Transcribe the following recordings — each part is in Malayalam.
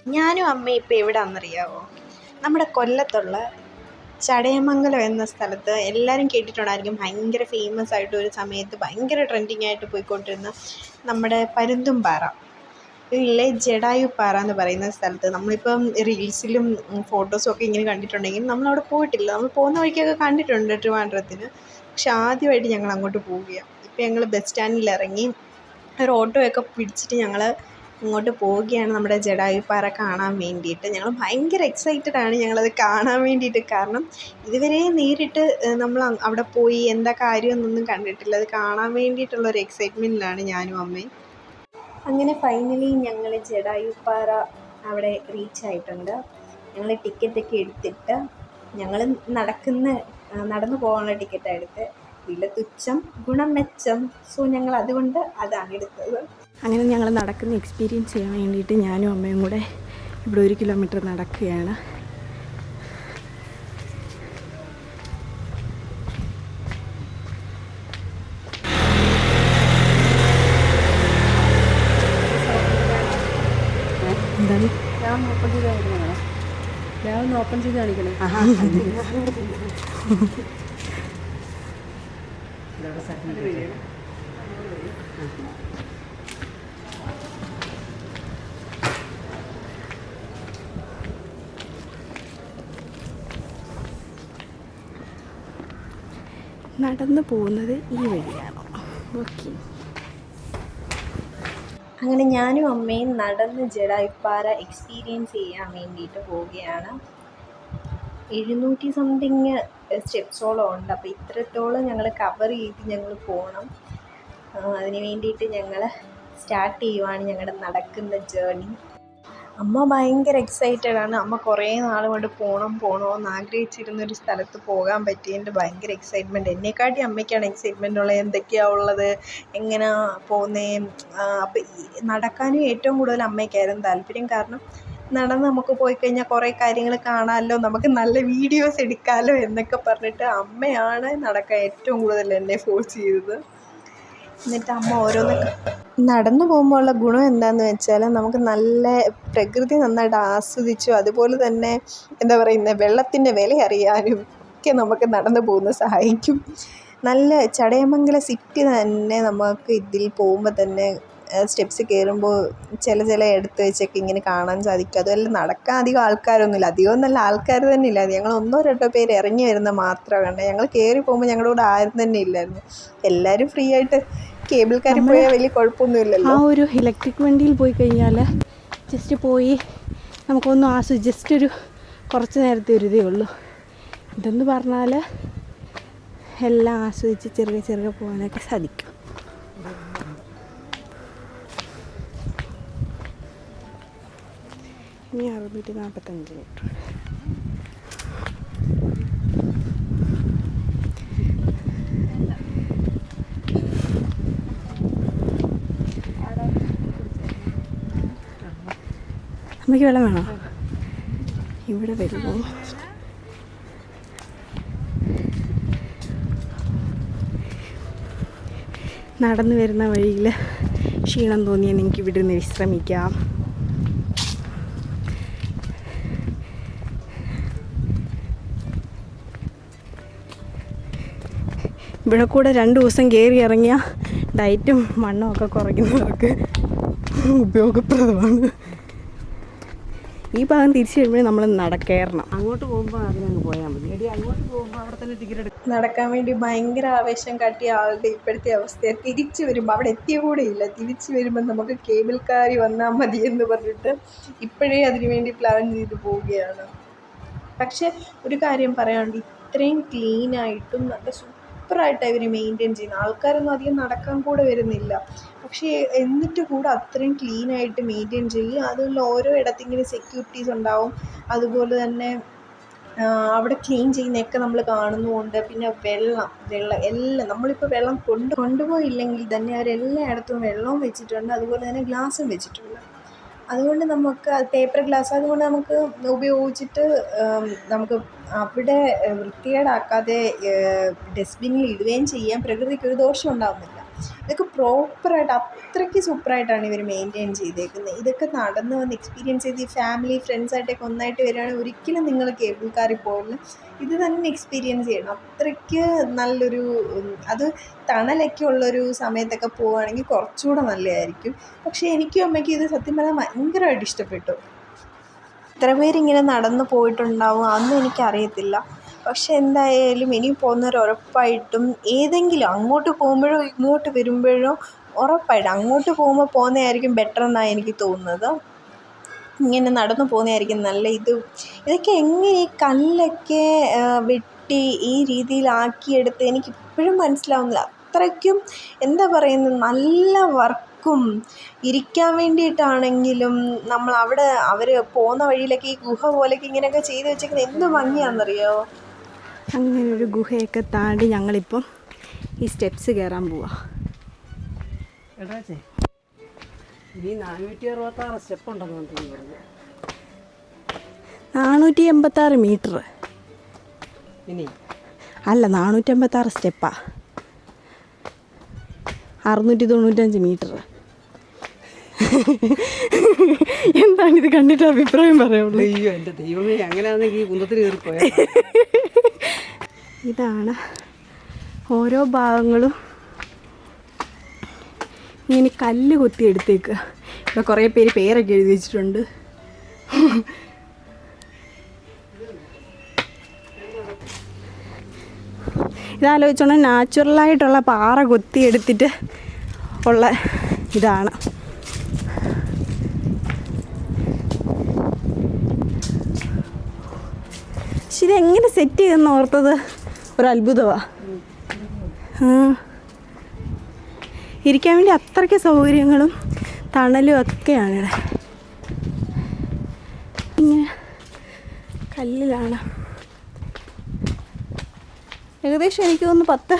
ഞാനും അമ്മയും ഇപ്പോൾ എവിടെയാണെന്നറിയാമോ? നമ്മുടെ കൊല്ലത്തുള്ള ചടയമംഗലം എന്ന സ്ഥലത്ത് എല്ലാവരും കേട്ടിട്ടുണ്ടായിരിക്കും. ഭയങ്കര ഫേമസ് ആയിട്ട് ഒരു സമയത്ത് ഭയങ്കര ട്രെൻഡിങ് ആയിട്ട് പോയിക്കൊണ്ടിരുന്ന നമ്മുടെ പരുന്തുംപാറ ഇല്ലേ, ജടായുപ്പാറ എന്ന് പറയുന്ന സ്ഥലത്ത് നമ്മളിപ്പം റീൽസിലും ഫോട്ടോസും ഒക്കെ ഇങ്ങനെ കണ്ടിട്ടുണ്ടെങ്കിലും നമ്മളവിടെ പോയിട്ടില്ല. നമ്മൾ പോകുന്ന വഴിക്കൊക്കെ കണ്ടിട്ടുണ്ട് ട്രിവാൻഡ്രത്തിന്. പക്ഷെ ആദ്യമായിട്ട് ഞങ്ങൾ അങ്ങോട്ട് പോവുകയാണ്. ഇപ്പം ഞങ്ങൾ ബസ് സ്റ്റാൻഡിൽ ഇറങ്ങി ഒരു ഓട്ടോയൊക്കെ പിടിച്ചിട്ട് ഞങ്ങൾ ഇങ്ങോട്ട് പോവുകയാണ് നമ്മുടെ ജടായുപ്പാറ കാണാൻ വേണ്ടിയിട്ട്. ഞങ്ങൾ ഭയങ്കര എക്സൈറ്റഡാണ് ഞങ്ങളത് കാണാൻ വേണ്ടിയിട്ട്. കാരണം ഇതുവരെ നേരിട്ട് നമ്മൾ അവിടെ പോയി എന്താ കാര്യമെന്നൊന്നും കണ്ടിട്ടില്ല. അത് കാണാൻ വേണ്ടിയിട്ടുള്ളൊരു എക്സൈറ്റ്മെൻറ്റിലാണ് ഞാനും അമ്മയും. അങ്ങനെ ഫൈനലി ഞങ്ങൾ ജടായുപ്പാറ അവിടെ റീച്ചായിട്ടുണ്ട്. ഞങ്ങൾ ടിക്കറ്റൊക്കെ എടുത്തിട്ട് ഞങ്ങൾ നടന്നു പോകാനുള്ള ടിക്കറ്റാണ് എടുത്ത്. വില തുച്ഛം ഗുണം മെച്ചം. സോ ഞങ്ങൾ അതുകൊണ്ട് അതാണ് എടുത്തത്. അങ്ങനെ ഞങ്ങൾ നടക്കുന്ന എക്സ്പീരിയൻസ് ചെയ്യാൻ വേണ്ടിയിട്ട് ഞാനും അമ്മയും കൂടെ ഇവിടെ 1 കിലോമീറ്റർ നടക്കുകയാണ്. എന്താണ് രാവിലെ ഓപ്പൺ ചെയ്ത് കാണിക്കണേ. നടന്നു പോകുന്നത് ഈ വഴിയാണ്. ഓക്കെ. അങ്ങനെ ഞാനും അമ്മയും നടന്ന് ജടായുപ്പാറ എക്സ്പീരിയൻസ് ചെയ്യാൻ വേണ്ടിയിട്ട് പോവുകയാണ്. 700 സംതിങ് സ്റ്റെപ്സോളം ഉണ്ട്. അപ്പോൾ ഇത്രത്തോളം ഞങ്ങൾ കവർ ചെയ്ത് ഞങ്ങൾ പോകണം. അതിന് വേണ്ടിയിട്ട് ഞങ്ങൾ സ്റ്റാർട്ട് ചെയ്യുവാണ് ഞങ്ങളുടെ നടക്കുന്ന ജേർണി. അമ്മ ഭയങ്കര എക്സൈറ്റഡാണ്. അമ്മ കുറേ നാൾ കൊണ്ട് പോകണമെന്ന് ആഗ്രഹിച്ചിരുന്നൊരു സ്ഥലത്ത് പോകാൻ പറ്റിയതിൻ്റെ ഭയങ്കര എക്സൈറ്റ്മെൻറ്റ്. എന്നെക്കാട്ടി അമ്മയ്ക്കാണ് എക്സൈറ്റ്മെൻ്റ് ഉള്ളത്. എന്തൊക്കെയാണ് ഉള്ളത്, എങ്ങനെയാണ് പോകുന്നത്. അപ്പോൾ നടക്കാനും ഏറ്റവും കൂടുതൽ അമ്മയ്ക്കായിരുന്നു താല്പര്യം. കാരണം നടന്ന് നമുക്ക് പോയി കഴിഞ്ഞാൽ കുറേ കാര്യങ്ങൾ കാണാമല്ലോ, നമുക്ക് നല്ല വീഡിയോസ് എടുക്കാമല്ലോ എന്നൊക്കെ പറഞ്ഞിട്ട് അമ്മയാണ് നടക്കാൻ ഏറ്റവും കൂടുതൽ എന്നെ ഫോഴ്സ് ചെയ്തത്. എന്നിട്ട് അമ്മ ഓരോന്നൊക്കെ നടന്നു പോകുമ്പോൾ ഉള്ള ഗുണം എന്താണെന്ന് വെച്ചാൽ നമുക്ക് നല്ല പ്രകൃതി നന്നായിട്ട് ആസ്വദിച്ചു, അതുപോലെ തന്നെ എന്താ പറയുന്നത്, വെള്ളത്തിൻ്റെ വില അറിയാനും ഒക്കെ നമുക്ക് നടന്നു പോകുന്നത് സഹായിക്കും. നല്ല ചടയമംഗലം സിറ്റി തന്നെ നമുക്ക് ഇതിൽ പോകുമ്പോൾ തന്നെ സ്റ്റെപ്സ് കയറുമ്പോൾ ചില ഇടത്ത് വെച്ചൊക്കെ ഇങ്ങനെ കാണാൻ സാധിക്കും. അതുമല്ല നടക്കാൻ അധികം ആൾക്കാരൊന്നുമില്ല, അധികം നല്ല ആൾക്കാർ തന്നെ ഇല്ല. ഞങ്ങൾ 1-2 പേര് ഇറങ്ങി വരുന്ന മാത്രമേ കണ്ടേ. ഞങ്ങൾ കയറി പോകുമ്പോൾ ഞങ്ങളുടെ കൂടെ ആരും തന്നെ ഇല്ലായിരുന്നു. എല്ലാവരും ഫ്രീ ആയിട്ട് കേബിൾ കാറിൽ പോയാൽ വലിയ കുഴപ്പമൊന്നുമില്ലല്ലോ. ആ ഒരു ഇലക്ട്രിക് വണ്ടിയിൽ പോയി കഴിഞ്ഞാൽ ജസ്റ്റ് പോയി നമുക്കൊന്നും ജസ്റ്റ് ഒരു കുറച്ച് നേരത്തെ ഒരു ഇതേ ഉള്ളൂ. ഇതെന്ന് പറഞ്ഞാൽ എല്ലാം ആസ്വദിച്ച് ചെറുകെ പോകാനൊക്കെ സാധിക്കും. ഇനി 645 മീറ്റർ. അമ്മയ്ക്ക് വെള്ളം വേണോ? ഇവിടെ വരുമോ? നടന്നു വരുന്ന വഴിയിൽ ക്ഷീണം തോന്നിയാൽ നിങ്ങൾക്ക് ഇവിടെ നിന്ന് വിശ്രമിക്കാം. ഇവിടെ കൂടെ 2 ദിവസം കയറി ഇറങ്ങിയ ഡയറ്റും വണ്ണമൊക്കെ കുറയ്ക്കുന്നവർക്ക് ഉപയോഗപ്രദമാണ്. ഈ ഭാഗം തിരിച്ചു വരുമ്പോഴേ നമ്മൾ നടക്കയറണം. അങ്ങോട്ട് പോകുമ്പോൾ അതിനങ്ങ് പോയാൽ മതി. എടി അങ്ങോട്ട് പോകുമ്പോൾ അവിടെ തന്നെ ടിക്കറ്റ് എടുക്കും. നടക്കാൻ വേണ്ടി ഭയങ്കര ആവേശം കാട്ടിയ ആളുടെ ഇപ്പോഴത്തെ അവസ്ഥ തിരിച്ചു വരുമ്പോൾ അവിടെ എത്തിയ കൂടെ ഇല്ല. തിരിച്ചു വരുമ്പോൾ നമുക്ക് കേബിൾ കാറി വന്നാൽ മതി എന്ന് പറഞ്ഞിട്ട് ഇപ്പോഴേ അതിനു വേണ്ടി പ്ലാൻ ചെയ്ത് പോവുകയാണ്. പക്ഷെ ഒരു കാര്യം പറയാനുണ്ട്, ഇത്രയും ക്ലീനായിട്ടും നല്ല സൂപ്പറായിട്ടാണ് ഇവർ മെയിൻറ്റെയിൻ ചെയ്യുന്നത്. ആൾക്കാരൊന്നും അധികം നടക്കാൻ കൂടെ വരുന്നില്ല, പക്ഷേ എന്നിട്ട് കൂടെ അത്രയും ക്ലീനായിട്ട് മെയിൻറ്റെയിൻ ചെയ്യും. അതുപോലെ ഓരോ ഇടത്തിങ്ങനെ സെക്യൂരിറ്റീസ് ഉണ്ടാവും. അതുപോലെ തന്നെ അവിടെ ക്ലീൻ ചെയ്യുന്നതൊക്കെ നമ്മൾ കാണുന്നുമുണ്ട്. പിന്നെ വെള്ളം എല്ലാം നമ്മളിപ്പോൾ വെള്ളം കൊണ്ടുപോയില്ലെങ്കിൽ തന്നെ അവരെല്ലായിടത്തും വെള്ളവും വെച്ചിട്ടുണ്ട്, അതുപോലെ തന്നെ ഗ്ലാസ്സും വെച്ചിട്ടുണ്ട്. അതുകൊണ്ട് നമുക്ക് പേപ്പർ ഗ്ലാസ് അതുകൊണ്ട് നമുക്ക് ഉപയോഗിച്ചിട്ട് നമുക്ക് അവിടെ വൃത്തികേടാക്കാതെ ഡസ്റ്റ്ബിന്നിൽ ഇടുകയും ചെയ്യാം. പ്രകൃതിക്കൊരു ദോഷം ഉണ്ടാകുന്നില്ല. ഇതൊക്കെ പ്രോപ്പറായിട്ട് അത്രയ്ക്ക് സൂപ്പറായിട്ടാണ് ഇവർ മെയിൻറ്റെയിൻ ചെയ്തേക്കുന്നത്. ഇതൊക്കെ നടന്ന് വന്ന് എക്സ്പീരിയൻസ് ചെയ്ത് ഈ ഫാമിലി ഫ്രണ്ട്സായിട്ടൊക്കെ ഒന്നായിട്ട് വരികയാണെങ്കിൽ ഒരിക്കലും നിങ്ങൾ കേബിൾ കാറിൽ പോകില്ല, ഇത് തന്നെ എക്സ്പീരിയൻസ് ചെയ്യണം. അത്രയ്ക്ക് നല്ലൊരു അത് തണലൊക്കെ ഉള്ളൊരു സമയത്തൊക്കെ പോവുകയാണെങ്കിൽ കുറച്ചുകൂടെ നല്ലതായിരിക്കും. പക്ഷേ എനിക്കും അമ്മയ്ക്കും ഇത് സത്യം പറഞ്ഞാൽ ഭയങ്കരമായിട്ട് ഇഷ്ടപ്പെട്ടു. എത്ര പേരിങ്ങനെ നടന്നു പോയിട്ടുണ്ടാവും അതൊന്നും എനിക്കറിയത്തില്ല. പക്ഷെ എന്തായാലും ഇനി പോകുന്നവർ ഉറപ്പായിട്ടും ഏതെങ്കിലും അങ്ങോട്ട് പോകുമ്പോഴോ ഇങ്ങോട്ട് വരുമ്പോഴോ ഉറപ്പായിട്ടും അങ്ങോട്ട് പോകുമ്പോൾ പോകുന്നതായിരിക്കും ബെറ്റർ എന്നാണ് എനിക്ക് തോന്നുന്നത്. ഇങ്ങനെ നടന്നു പോകുന്നതായിരിക്കും നല്ല. ഇതൊക്കെ എങ്ങനെ ഈ കല്ലൊക്കെ വെട്ടി ഈ രീതിയിലാക്കിയെടുത്ത് എനിക്കിപ്പോഴും മനസ്സിലാവുന്നില്ല. അത്രയ്ക്കും എന്താ പറയുന്നത്, നല്ല വർക്കും ഇരിക്കാൻ വേണ്ടിയിട്ടാണെങ്കിലും നമ്മൾ അവിടെ അവർ പോകുന്ന വഴിയിലൊക്കെ ഈ ഗുഹ പോലെയൊക്കെ ഇങ്ങനെയൊക്കെ ചെയ്ത് വെച്ചേക്കുന്നത് എന്ത് ഭംഗിയാണെന്നറിയോ. അങ്ങനെ ഒരു ഗുഹയൊക്കെ താണ്ടി ഞങ്ങളിപ്പം ഈ സ്റ്റെപ്സ് കയറാൻ പോവാം. എടാച്ചേ ഇനി 466 സ്റ്റെപ്പ് ഉണ്ടെന്ന് തോന്നുന്നു. 486 മീറ്റർ ഇനി അല്ല, 486 സ്റ്റെപ്പാ, 695 മീറ്റർ. എന്താണിത് കണ്ടിട്ട് അഭിപ്രായം പറയുള്ളൂ? അയ്യോ എൻ്റെ ദൈവമേ, അങ്ങനെയാണെങ്കിൽ കുന്തത്തിൽ കയറിപ്പോയാ. ഇതാണ് ഓരോ ഭാഗങ്ങളും ഇങ്ങനെ കല്ല് കൊത്തി എടുത്തേക്കുക. ഇവിടെ കുറേ പേര് പേരൊക്കെ എഴുതി വെച്ചിട്ടുണ്ട്. ഇതാലോചിച്ചോണം, നാച്ചുറലായിട്ടുള്ള പാറ കൊത്തി എടുത്തിട്ട് ഉള്ള ഇതാണ്. പക്ഷെ ഇതെങ്ങനെ സെറ്റ് ചെയ്തെന്ന് ഓർത്തത് ഒരത്ഭുതമാണ്. ഇരിക്കാൻ വേണ്ടി അത്രയ്ക്ക് സൗകര്യങ്ങളും തണലും ഒക്കെയാണ് ഇവിടെ. ഇങ്ങനെ കല്ലിലാണ്. ഏകദേശം എനിക്ക് തോന്നുന്നു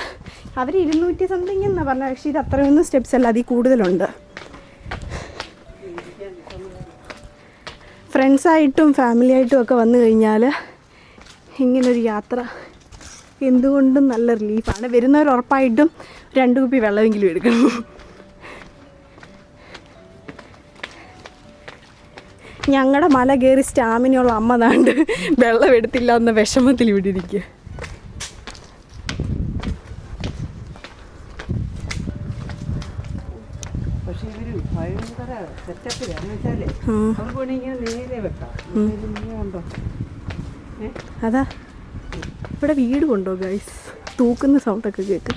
അവർ 200 സംതിങ് എന്നാണ് പറഞ്ഞത്. പക്ഷേ ഇത് അത്രയൊന്നും സ്റ്റെപ്സ് അല്ല, അതിൽ കൂടുതലുണ്ട്. ഫ്രണ്ട്സായിട്ടും ഫാമിലിയായിട്ടും ഒക്കെ വന്നു കഴിഞ്ഞാൽ ഇങ്ങനൊരു യാത്ര എന്തുകൊണ്ടും നല്ല റിലീഫാണ്. വരുന്നവർ ഉറപ്പായിട്ടും 2 കുപ്പി വെള്ളമെങ്കിലും എടുക്കണം. ഞങ്ങളുടെ മല കയറി സ്റ്റാമിനയുള്ള അമ്മ താണ്ട് വെള്ളം എടുത്തില്ല എന്ന വിഷമത്തിൽ ഇവിടെ ഇരിക്കുക. പക്ഷേ ഇവര് ഭയങ്കര സെറ്റപ്പിലാന്ന് വെച്ചാലേ അവർക്ക് വേണമെങ്കിൽ ഇങ്ങനെ നേരെ വെക്കാം. ഉണ്ടോ അതാ ഇവിടെ വീട് കൊണ്ടോ ഗൈസ്, തൂക്കുന്ന സൗണ്ടൊക്കെ കേൾക്കും.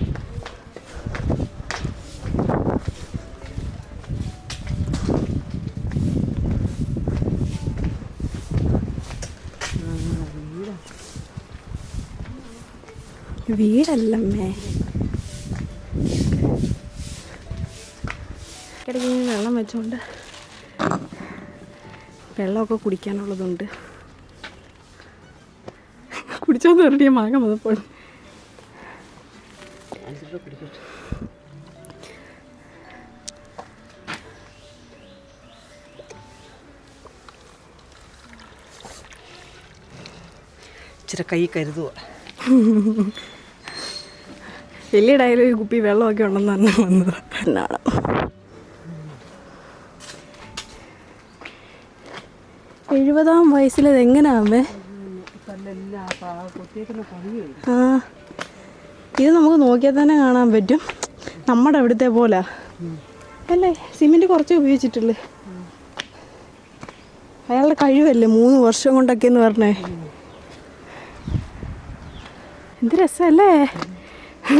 വീടല്ലമ്മേ, ഇടയ്ക്ക് വെള്ളം വെച്ചോണ്ട് വെള്ളമൊക്കെ കുടിക്കാനുള്ളതുണ്ട്. കുടിച്ചോന്ന് പറഞ്ഞ മാങ്ങ വന്നപ്പോൾ ഇച്ചിരി കൈ കരുതുക. വലിയ ഡയറി ഒരു കുപ്പി വെള്ളമൊക്കെ ഉണ്ടെന്ന് തന്നെ വന്നത് എന്നാണ്. എഴുപതാം വയസ്സിലത് എങ്ങനെയാമേ? ആ, ഇത് നമുക്ക് നോക്കിയാൽ തന്നെ കാണാൻ പറ്റും. നമ്മുടെ അവിടുത്തെ പോലെ അല്ലേ, സിമെൻറ്റ് കുറച്ച് ഉപയോഗിച്ചിട്ടുള്ളേ. അയാളുടെ കഴിവല്ലേ 3 വർഷം കൊണ്ടൊക്കെ എന്ന് പറഞ്ഞേ. എന്ത് രസമല്ലേ?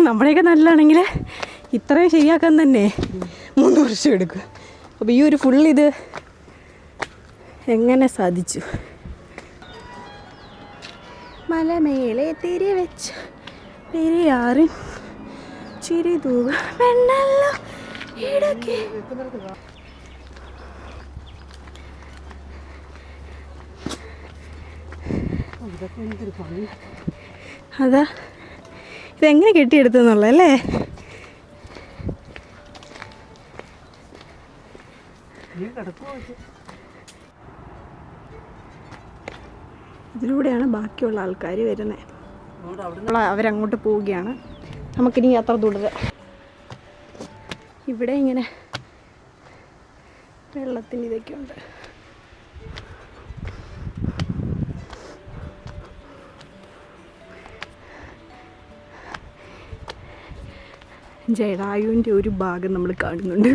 നമ്മുടെയൊക്കെ നല്ലതാണെങ്കിൽ ഇത്രയും ശരിയാക്കാൻ തന്നെ 3 വർഷം എടുക്കും. അപ്പോൾ ഈ ഒരു ഇത് എങ്ങനെ സാധിച്ചു? മലമേലെ തിരി വെച്ച് പെരിയാറിൻ ചിരി തൂക വെണ്ണല്ലോ ഇടയ്ക്ക്. അതാ ഇതെങ്ങനെ കെട്ടിയെടുത്തെന്നുള്ളതല്ലേ? ഇതിലൂടെയാണ് ബാക്കിയുള്ള ആൾക്കാർ വരുന്നത്. അവരങ്ങോട്ട് പോവുകയാണ്. നമുക്കിനി യാത്ര തുടരാം. ഇവിടെ ഇങ്ങനെ വെള്ളത്തിന് ഇതൊക്കെ ഉണ്ട്. ജടായുവിൻ്റെ ഒരു ഭാഗം നമ്മൾ കാണുന്നുണ്ട്.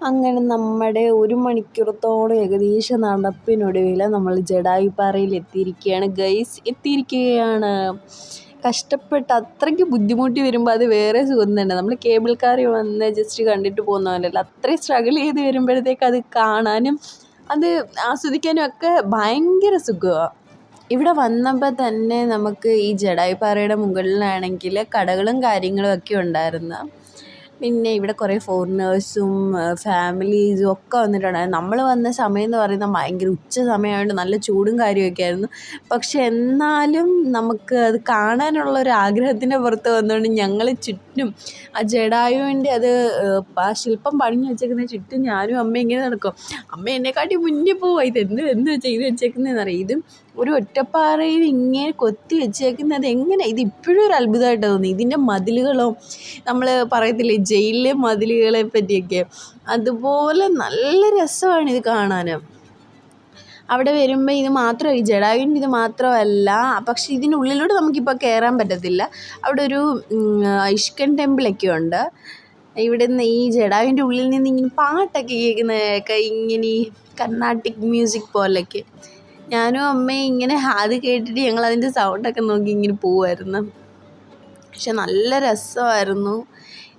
അങ്ങനെ നമ്മുടെ 1 മണിക്കൂറത്തോളം ഏകദേശം നടപ്പിനൊടുവിൽ നമ്മൾ ജടായുപ്പാറയിൽ എത്തിയിരിക്കുകയാണ്. കഷ്ടപ്പെട്ട് അത്രയ്ക്ക് ബുദ്ധിമുട്ടി വരുമ്പോൾ അത് വേറെ സുഖം തന്നെ. നമ്മൾ കേബിൾ കാറിൽ വന്ന് ജസ്റ്റ് കണ്ടിട്ട് പോകുന്നവരല്ല, അത്രയും സ്ട്രഗിൾ ചെയ്ത് വരുമ്പോഴത്തേക്ക് അത് കാണാനും അത് ആസ്വദിക്കാനും ഒക്കെ ഭയങ്കര സുഖമാണ്. ഇവിടെ വന്നപ്പോൾ തന്നെ നമുക്ക് ഈ ജടായുപ്പാറയുടെ മുകളിലാണെങ്കിൽ കടകളും കാര്യങ്ങളും ഒക്കെ ഉണ്ടായിരുന്നു. പിന്നെ ഇവിടെ കുറേ ഫോറിനേഴ്സും ഫാമിലീസും ഒക്കെ വന്നിട്ടുണ്ടായിരുന്നു. നമ്മൾ വന്ന സമയം എന്ന് പറയുന്നത് ഭയങ്കര ഉച്ച സമയമായതുകൊണ്ട് നല്ല ചൂടും കാര്യമൊക്കെ ആയിരുന്നു. പക്ഷെ എന്നാലും നമുക്ക് അത് കാണാനുള്ളൊരു ആഗ്രഹത്തിൻ്റെ പുറത്ത് വന്നുകൊണ്ട് ഞങ്ങൾ ചുറ്റും ആ ജടായുവിൻ്റെ ആ ശില്പം പണിഞ്ഞ് വെച്ചേക്കുന്ന ചുറ്റും ഞാനും അമ്മയും ഇങ്ങനെ നടക്കും. അമ്മ എന്നെക്കാട്ടി മുന്നേ പോവാ, എന്ത് ചെയ്ത് വെച്ചേക്കുന്നതെന്ന് അറിയാം. ഇതും ഒരു ഒറ്റപ്പാറയിൽ ഇങ്ങനെ കൊത്തി വെച്ചേക്കുന്നത് എങ്ങനെ, ഇത് ഇപ്പോഴും ഒരു അത്ഭുതമായിട്ട് തോന്നി. ഇതിൻ്റെ മതിലുകളോ, നമ്മൾ പറയത്തില്ലേ ജയിലിലെ മതിലുകളെ പറ്റിയൊക്കെ, അതുപോലെ നല്ല രസമാണ് ഇത് കാണാൻ. അവിടെ വരുമ്പോൾ ഇത് മാത്രമല്ല, ഈ ജടായുവിൻ്റെ ഇത് മാത്രമല്ല, പക്ഷേ ഇതിനുള്ളിലൂടെ നമുക്കിപ്പോൾ കയറാൻ പറ്റത്തില്ല. അവിടെ ഒരു ഇഷ്കൻ ടെമ്പിളൊക്കെ ഉണ്ട്. ഇവിടെ നിന്ന് ഈ ജടായുവിൻ്റെ ഉള്ളിൽ നിന്ന് ഇങ്ങനെ പാട്ടൊക്കെ കേൾക്കുന്നതൊക്കെ ഇങ്ങനെ ഈ കർണാട്ടിക് മ്യൂസിക് പോലൊക്കെ. ഞാനും അമ്മയും ഇങ്ങനെ അത് കേട്ടിട്ട് ഞങ്ങൾ അതിൻ്റെ സൗണ്ടൊക്കെ നോക്കി ഇങ്ങനെ പോവുമായിരുന്നു. പക്ഷെ നല്ല രസമായിരുന്നു.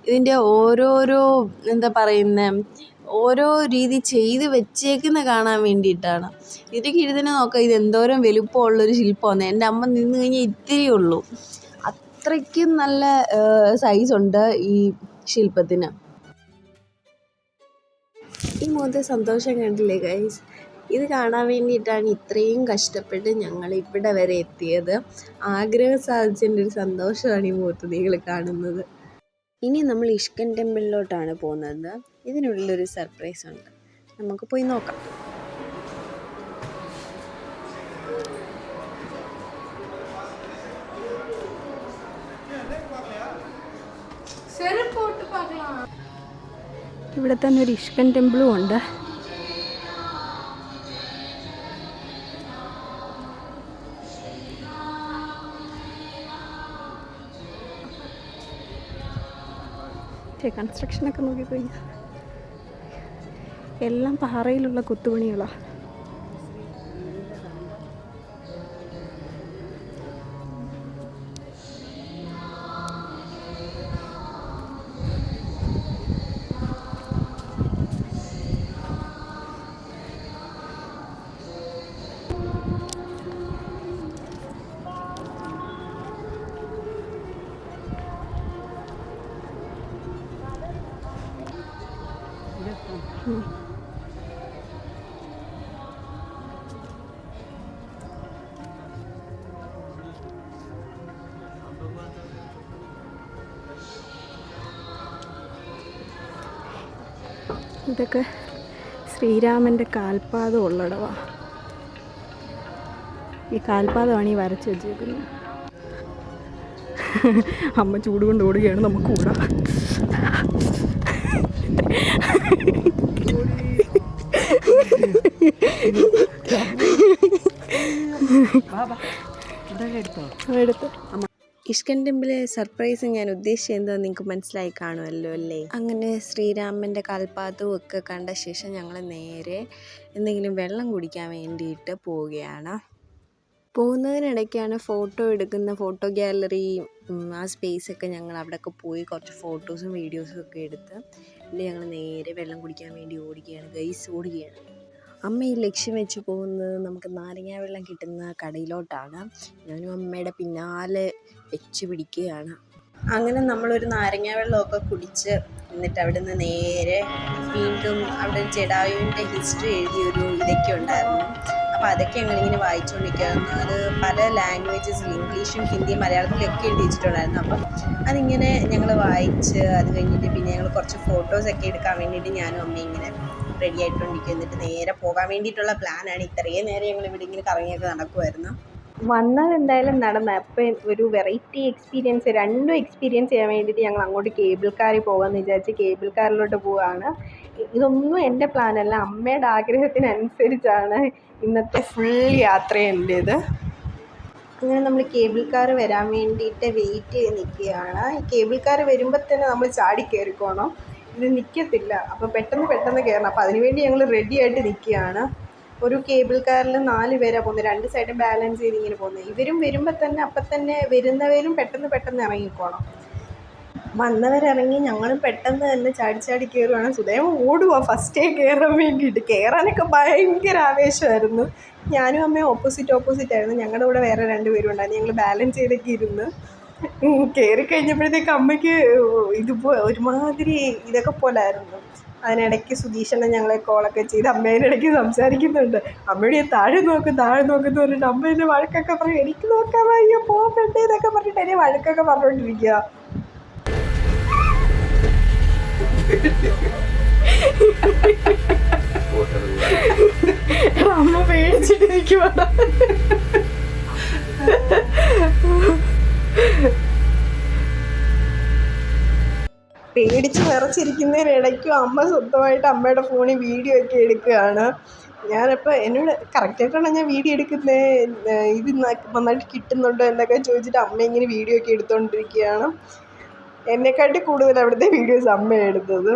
ഇതിൻ്റെ ഓരോരോ എന്താ പറയുന്നത്, ഓരോ രീതി ചെയ്ത് വെച്ചേക്കുന്ന കാണാൻ വേണ്ടിയിട്ടാണ്. ഇതിൻ്റെ കീഴിൽ തന്നെ നോക്കാം, ഇത് എന്തോരം വലുപ്പമുള്ളൊരു ശില്പമാണ്. എൻ്റെ അമ്മ നിന്ന് കഴിഞ്ഞാൽ ഇത്തിരിയേ ഉള്ളൂ, അത്രയ്ക്കും നല്ല സൈസുണ്ട് ഈ ശില്പത്തിന്. ഈ മുഖത്തെ സന്തോഷം കണ്ടില്ലേ ഗൈസ്? ഇത് കാണാൻ വേണ്ടിയിട്ടാണ് ഇത്രയും കഷ്ടപ്പെട്ട് ഞങ്ങൾ ഇവിടെ വരെ എത്തിയത്. ആഗ്രഹം സാധിച്ചതിൻ്റെ ഒരു സന്തോഷമാണ് ഈ മുഖത്ത് നിങ്ങൾ കാണുന്നത്. ഇനി നമ്മൾ ഇഷ്കൻ ടെമ്പിളിലോട്ടാണ് പോകുന്നത്. ഇതിനുള്ളിലൊരു സർപ്രൈസ് ഉണ്ട്, നമുക്ക് പോയി നോക്കാം. ഇവിടെ തന്നെ ഒരു ഇഷ്കൻ ടെമ്പിളും ഉണ്ട്. കൺസ്ട്രക്ഷനൊക്കെ നോക്കിക്കഴിഞ്ഞാൽ എല്ലാം പാറയിലുള്ള കൊത്തുപണികളാണ്. ഇതൊക്കെ ശ്രീരാമൻ്റെ കാൽപാദം ഉള്ളിടമാണ്. ഈ കാൽപാദമാണ് ഈ വരച്ച് വെച്ചേക്കുന്നത്. അമ്മ ചൂട് കൊണ്ട് ഓടുകയാണ്, നമുക്ക് ഓടാം. എടുത്തു. ഇഷ്കൻ ടെമ്പിളിലെ സർപ്രൈസ് ഞാൻ ഉദ്ദേശിച്ചത് എന്താ നിങ്ങൾക്ക് മനസ്സിലായി കാണുമല്ലോ അല്ലേ? അങ്ങനെ ശ്രീരാമൻ്റെ കാൽപാദവും ഒക്കെ കണ്ട ശേഷം ഞങ്ങൾ നേരെ എന്തെങ്കിലും വെള്ളം കുടിക്കാൻ വേണ്ടിയിട്ട് പോവുകയാണ്. പോകുന്നതിനിടയ്ക്കാണ് ഫോട്ടോ എടുക്കുന്ന ഫോട്ടോ ഗ്യാലറി, ആ സ്പേസൊക്കെ ഞങ്ങൾ അവിടെയൊക്കെ പോയി കുറച്ച് ഫോട്ടോസും വീഡിയോസും ഒക്കെ എടുത്ത് എന്നിട്ട് ഞങ്ങൾ നേരെ വെള്ളം കുടിക്കാൻ വേണ്ടി ഓടുകയാണ്. അമ്മ ഈ ലക്ഷ്യം വെച്ച് പോകുന്നത് നമുക്ക് നാരങ്ങ വെള്ളം കിട്ടുന്ന കടയിലോട്ടാണ്. ഞാനും അമ്മയുടെ പിന്നാലെ വെച്ച് പിടിക്കുകയാണ്. അങ്ങനെ നമ്മളൊരു നാരങ്ങ വെള്ളമൊക്കെ കുടിച്ച് എന്നിട്ട് അവിടെ നിന്ന് നേരെ വീണ്ടും അവിടെ ജഡായുവിൻ്റെ ഹിസ്റ്ററി എഴുതിയൊരു ഇതൊക്കെ ഉണ്ടായിരുന്നു. അപ്പോൾ അതൊക്കെ ഞങ്ങളിങ്ങനെ വായിച്ചുകൊണ്ടിരിക്കുകയായിരുന്നു. അത് പല ലാംഗ്വേജസിൽ ഇംഗ്ലീഷും ഹിന്ദിയും മലയാളത്തിലൊക്കെ എഴുതി വെച്ചിട്ടുണ്ടായിരുന്നു. അപ്പം അതിങ്ങനെ ഞങ്ങൾ വായിച്ച് അത് കഴിഞ്ഞിട്ട് പിന്നെ ഞങ്ങൾ കുറച്ച് ഫോട്ടോസൊക്കെ എടുക്കാൻ വേണ്ടിയിട്ട് ഞാനും അമ്മയും ഇങ്ങനെ റെഡി ആയിക്കൊണ്ടിരിക്കും. എന്നിട്ട് നേരെ പോകാൻ വേണ്ടിയിട്ടുള്ള പ്ലാനാണ്. ഇത്രയും നേരം ഞങ്ങൾ ഇവിടെ ഇങ്ങനെ കറങ്ങിയൊക്കെ നടക്കുമായിരുന്നു. വന്നാൽ എന്തായാലും നടന്ന അപ്പം ഒരു വെറൈറ്റി എക്സ്പീരിയൻസ്, രണ്ടും എക്സ്പീരിയൻസ് ചെയ്യാൻ വേണ്ടിയിട്ട് ഞങ്ങൾ അങ്ങോട്ട് കേബിൾ കാറിൽ പോകാമെന്ന് വിചാരിച്ച് കേബിൾ കാറിലോട്ട് പോവുകയാണ്. ഇതൊന്നും എൻ്റെ പ്ലാനല്ല, അമ്മയുടെ ആഗ്രഹത്തിനനുസരിച്ചാണ് ഇന്നത്തെ ഫുൾ യാത്ര എൻ്റേത്. അങ്ങനെ നമ്മൾ കേബിൾ കാർ വരാൻ വേണ്ടിയിട്ട് വെയിറ്റ് ചെയ്ത് നിൽക്കുകയാണ്. ഈ കേബിൾ കാർ വരുമ്പോൾ തന്നെ നമ്മൾ ചാടി കയറിക്കോണം, ഇത് നിൽക്കത്തില്ല. അപ്പോൾ പെട്ടെന്ന് കയറണം. അപ്പോൾ അതിനുവേണ്ടി ഞങ്ങൾ റെഡി ആയിട്ട് നിൽക്കുകയാണ്. ഒരു കേബിൾ കാറിൽ 4 പേരാണ് പോകുന്നത്, 2 സൈഡും ബാലൻസ് ചെയ്ത് ഇങ്ങനെ പോകുന്നത്. ഇവരും വരുമ്പോൾ തന്നെ അപ്പം തന്നെ വരുന്നവരും പെട്ടെന്ന് ഇറങ്ങിക്കോണം. വന്നവരിറങ്ങി, ഞങ്ങളും പെട്ടെന്ന് തന്നെ ചാടി കയറുകയാണ്. സുധേവ ഓടുക ഫസ്റ്റേ കയറാൻ വേണ്ടിയിട്ട്. കയറാനൊക്കെ ഭയങ്കര ആവേശമായിരുന്നു. ഞാനും അമ്മയും ഓപ്പോസിറ്റായിരുന്നു. ഞങ്ങളുടെ കൂടെ വേറെ 2 പേരും ഉണ്ടായിരുന്നു. ഞങ്ങൾ ബാലൻസ് ചെയ്തൊക്കെ ഇരുന്ന് കയറി കഴിഞ്ഞപ്പോഴത്തേക്ക് അമ്മയ്ക്ക് ഒരുമാതിരി ഇതൊക്കെ പോലായിരുന്നു. അതിനിടയ്ക്ക് സുധീഷണ്ണൻ ഞങ്ങളെ കോളൊക്കെ ചെയ്ത് അമ്മേൻ്റെ ഇടയ്ക്ക് സംസാരിക്കുന്നുണ്ട്. അമ്മയുടെ താഴെ നോക്കുന്നു പറഞ്ഞിട്ട് അമ്മ എന്നെ വഴക്കൊക്കെ പറയും. എനിക്ക് നോക്കാൻ വയ്യ, പോകണ്ടേ എന്നൊക്കെ പറഞ്ഞിട്ട് എന്നെ വഴക്കൊക്കെ പറഞ്ഞുകൊണ്ടിരിക്കുക. അമ്മ പേടിച്ചിട്ടിരിക്കുവാണ്. പേടിച്ച് വിറച്ചിരിക്കുന്നതിനിടയ്ക്കും അമ്മ സ്വന്തമായിട്ട് അമ്മയുടെ ഫോണിൽ വീഡിയോ ഒക്കെ എടുക്കുകയാണ്. ഞാനപ്പോൾ എന്നോട് കറക്റ്റായിട്ടാണ് ഞാൻ വീഡിയോ എടുക്കുന്നത്, ഇത് നന്നായിട്ട് കിട്ടുന്നുണ്ടോ എന്നൊക്കെ ചോദിച്ചിട്ട് അമ്മ ഇങ്ങനെ വീഡിയോ ഒക്കെ എടുത്തുകൊണ്ടിരിക്കുകയാണ്. എന്നെക്കാട്ടി കൂടുതൽ അവിടുത്തെ വീഡിയോസ് അമ്മയാണ് എടുത്തത്.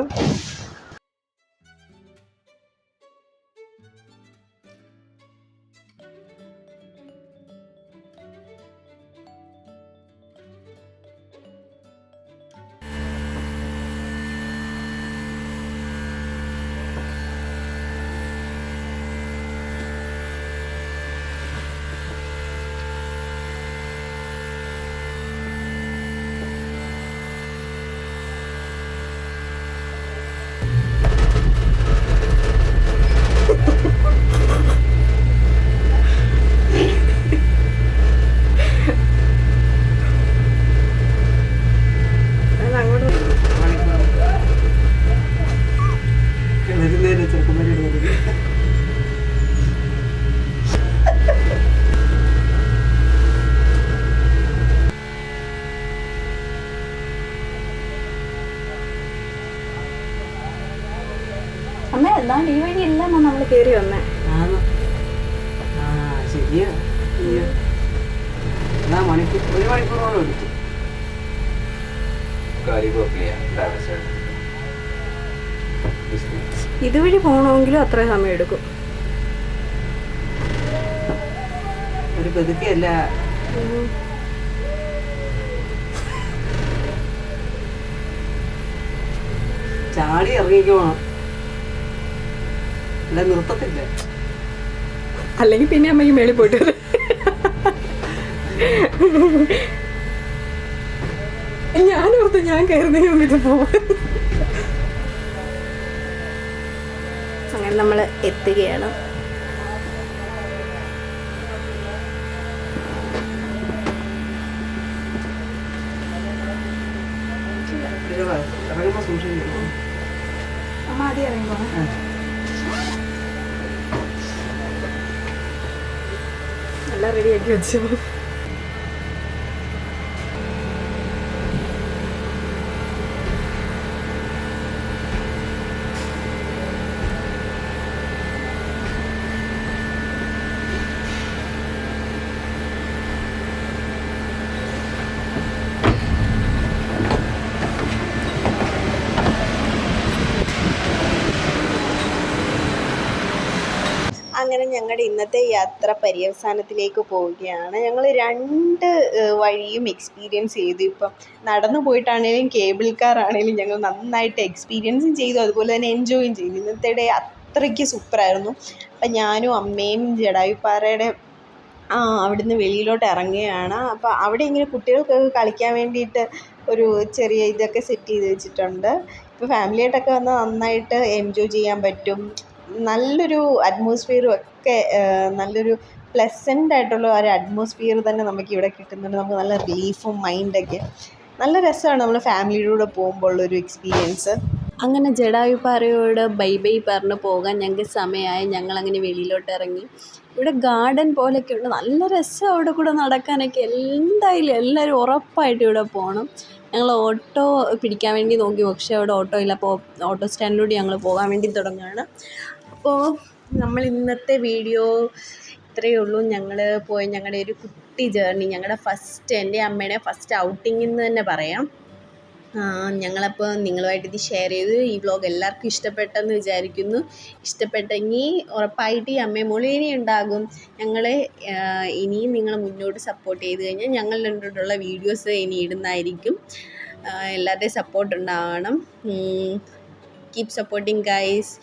അമ്മ എന്താണ്ട് ഈ വഴി എല്ലാം നമ്മൾ കയറി വന്നേ. ശരിയാ, ഒരു മണിക്കൂറോളം എടുത്തു. ഇതുവഴി പോകണമെങ്കിലും അത്രയും സമയം എടുക്കും. ഒരു പതുക്കെയല്ല, ചാടി ഇറങ്ങിക്കോണം, അല്ല നിർത്തത്തില്ല. അല്ലെങ്കിൽ പിന്നെ അമ്മയ്ക്ക് മേളിൽ പോയിട്ട് വരും. ഞാനോർത്ത് ഞാൻ കയറുന്നതിന് മുമ്പ് ഇത് പോകും. അങ്ങനെ നമ്മൾ എത്തുകയാണ്. ഇറങ്ങുമ്പോൾ സൂക്ഷിക്കും. അമ്മ ആദ്യം ഇറങ്ങിക്കോ. എല്ലാം റെഡിയാക്കി വെച്ചു. അങ്ങനെ ഞങ്ങളുടെ ഇന്നത്തെ യാത്ര പര്യവസാനത്തിലേക്ക് പോവുകയാണ്. ഞങ്ങൾ 2 വഴിയും എക്സ്പീരിയൻസ് ചെയ്തു. ഇപ്പം നടന്നു പോയിട്ടാണേലും കേബിൾ കാർ ആണെങ്കിലും ഞങ്ങൾ നന്നായിട്ട് എക്സ്പീരിയൻസും ചെയ്തു, അതുപോലെ തന്നെ എൻജോയും ചെയ്തു. ഇന്നത്തെ ഡേ അത്രയ്ക്ക് സൂപ്പറായിരുന്നു. അപ്പം ഞാനും അമ്മയും ജഡായുപ്പാറയുടെ അവിടുന്ന് വെളിയിലോട്ട് ഇറങ്ങുകയാണ്. അപ്പോൾ അവിടെ ഇങ്ങനെ കുട്ടികൾക്കൊക്കെ കളിക്കാൻ വേണ്ടിയിട്ട് ഒരു ചെറിയ ഇതൊക്കെ സെറ്റ് ചെയ്ത് വെച്ചിട്ടുണ്ട്. ഇപ്പോൾ ഫാമിലിയായിട്ടൊക്കെ വന്നാൽ നന്നായിട്ട് എൻജോയ് ചെയ്യാൻ പറ്റും. നല്ലൊരു അറ്റ്മോസ്ഫിയറും ഒക്കെ, നല്ലൊരു പ്ലസൻ്റ് ആയിട്ടുള്ള ഒരു അറ്റ്മോസ്ഫിയർ തന്നെ നമുക്കിവിടെ കിട്ടുന്നുണ്ട്. നമുക്ക് നല്ല റിലീഫും മൈൻഡൊക്കെ നല്ല രസമാണ് നമ്മൾ ഫാമിലിയുടെ കൂടെ പോകുമ്പോൾ ഉള്ളൊരു എക്സ്പീരിയൻസ്. അങ്ങനെ ജടായുപ്പാറയോട് ബൈ ബൈ പറഞ്ഞ് പോകാൻ ഞങ്ങൾക്ക് സമയമായി. ഞങ്ങളങ്ങനെ വെളിയിലോട്ട് ഇറങ്ങി. ഇവിടെ ഗാർഡൻ പോലെയൊക്കെ ഉണ്ട്, നല്ല രസം അവിടെ കൂടെ നടക്കാനൊക്കെ. എന്തായാലും എല്ലാവരും ഉറപ്പായിട്ട് ഇവിടെ പോകണം. ഞങ്ങൾ ഓട്ടോ പിടിക്കാൻ വേണ്ടി നോക്കി, പക്ഷേ അവിടെ ഓട്ടോ ഇല്ല. അപ്പോൾ ഓട്ടോ സ്റ്റാൻഡിലൂടെ ഞങ്ങൾ പോകാൻ വേണ്ടി തുടങ്ങുകയാണ്. അപ്പോൾ നമ്മൾ ഇന്നത്തെ വീഡിയോ ഇത്രയേ ഉള്ളൂ. ഞങ്ങൾ പോയ ഞങ്ങളുടെ ഒരു കുട്ടി ജേർണി, ഞങ്ങളുടെ എൻ്റെ അമ്മയുടെ ഫസ്റ്റ് ഔട്ടിംഗ് എന്ന് തന്നെ പറയാം. ഞങ്ങളപ്പോൾ നിങ്ങളുമായിട്ട് ഇത് ഷെയർ ചെയ്തു. ഈ വ്ലോഗ് എല്ലാവർക്കും ഇഷ്ടപ്പെട്ടെന്ന് വിചാരിക്കുന്നു. ഇഷ്ടപ്പെട്ടെങ്കിൽ ഉറപ്പായിട്ട് ഈ അമ്മയും മോളും ഇനി ഉണ്ടാകും. ഞങ്ങളെ ഇനിയും നിങ്ങൾ മുന്നോട്ട് സപ്പോർട്ട് ചെയ്ത് കഴിഞ്ഞാൽ ഞങ്ങൾ രണ്ടോട്ടുള്ള വീഡിയോസ് ഇനി ഇടുന്നതായിരിക്കും. എല്ലാവരുടെയും സപ്പോർട്ട് ഉണ്ടാവണം. Keep supporting guys.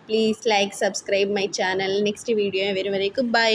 Please like, subscribe my channel. Next video വരും വരേക്കും ബൈ.